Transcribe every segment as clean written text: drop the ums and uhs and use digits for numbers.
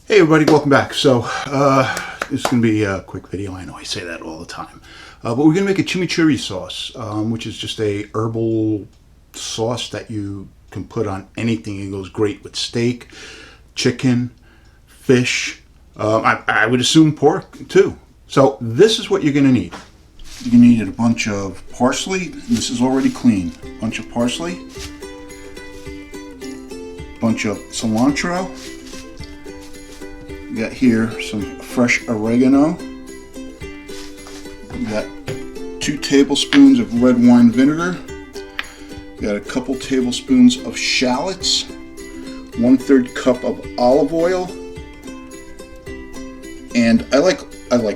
Hey everybody, welcome back. So this is going to be a quick video. I know I say that all the time. But we're going to make a chimichurri sauce, which is just a herbal sauce that you can put on anything. It goes great with steak, chicken, fish. I would assume pork too. So this is what you're going to need. You're going to need a bunch of parsley. This is already clean. A bunch of parsley. A bunch of cilantro. We got here some fresh oregano. We got 2 tablespoons of red wine vinegar. We got a couple tablespoons of shallots. 1/3 cup of olive oil. And I like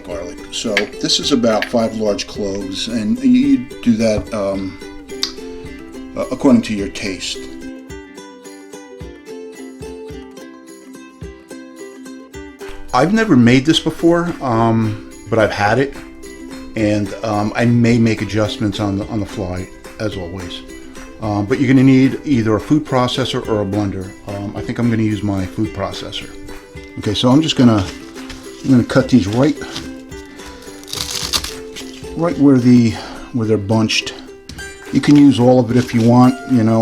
garlic, so this is about 5 large cloves, and you do that according to your taste. I've never made this before, but I've had it, and I may make adjustments on the fly, as always. But you're going to need either a food processor or a blender. I think I'm going to use my food processor. Okay, so I'm going to cut these right where they're bunched. You can use all of it if you want. You know,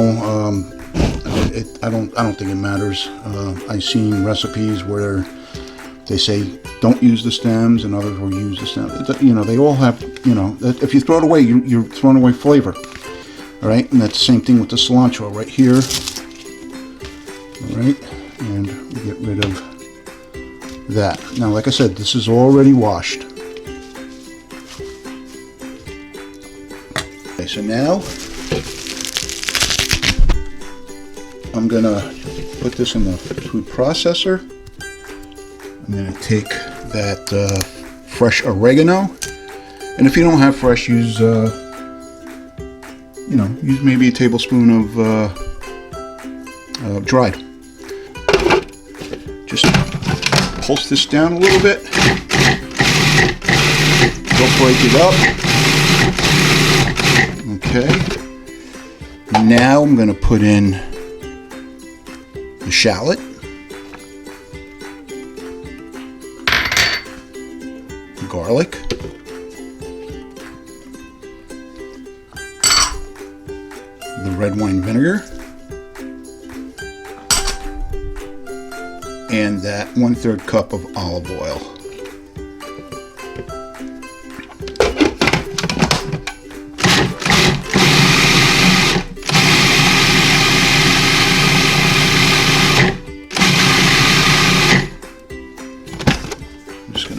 I don't think it matters. I've seen recipes where they say don't use the stems, and others will use the stems. You know, they all have, you know, if you throw it away, you're throwing away flavor. All right, and that's the same thing with the cilantro right here. All right, and we get rid of that. Now, like I said, this is already washed. Okay, so now I'm gonna put this in the food processor. I'm going to take that fresh oregano, and if you don't have fresh, use use maybe a tablespoon of dried. Just pulse this down a little bit. Don't break it up. Okay. Now I'm going to put in the shallot. Garlic, the red wine vinegar, and that 1/3 cup of olive oil.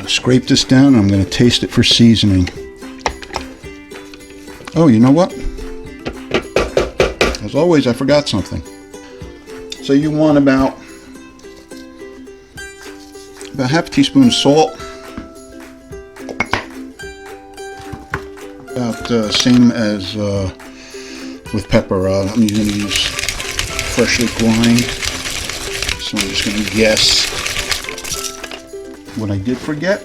Scrape this down, and I'm going to taste it for seasoning. Oh, you know what? As always, I forgot something. So you want about half a teaspoon of salt. About the same as with pepper. I'm going to use freshly grind. So I'm just going to guess. What I did forget,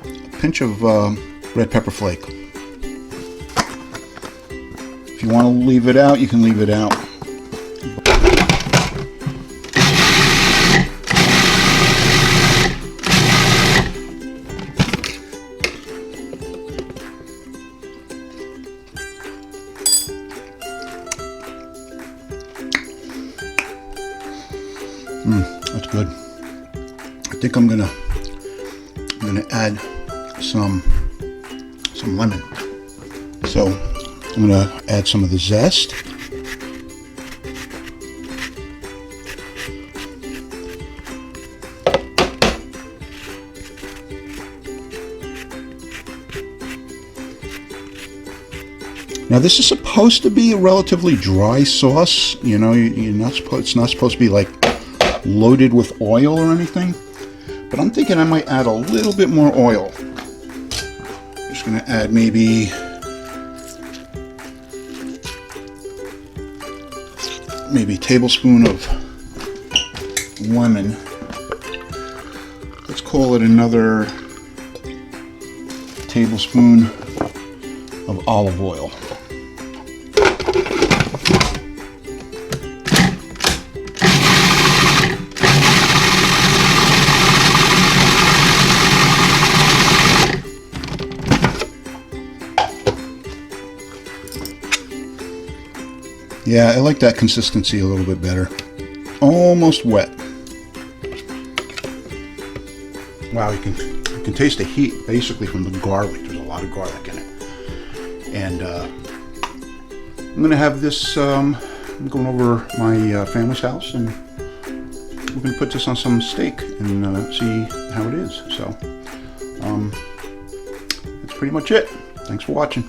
a pinch of red pepper flake. If you want to leave it out, you can leave it out. That's good. I think I'm gonna add some lemon. So I'm gonna add some of the zest. Now this is supposed to be a relatively dry sauce. You know, it's not supposed to be like loaded with oil or anything. But I'm thinking I might add a little bit more oil. Just going to add maybe a tablespoon of lemon. Let's call it another tablespoon of olive oil. Yeah, I like that consistency a little bit better. Almost wet. Wow, you can taste the heat basically from the garlic. There's a lot of garlic in it. And I'm gonna have this. I'm going over my family's house, and we're gonna put this on some steak and see how it is. So that's pretty much it. Thanks for watching.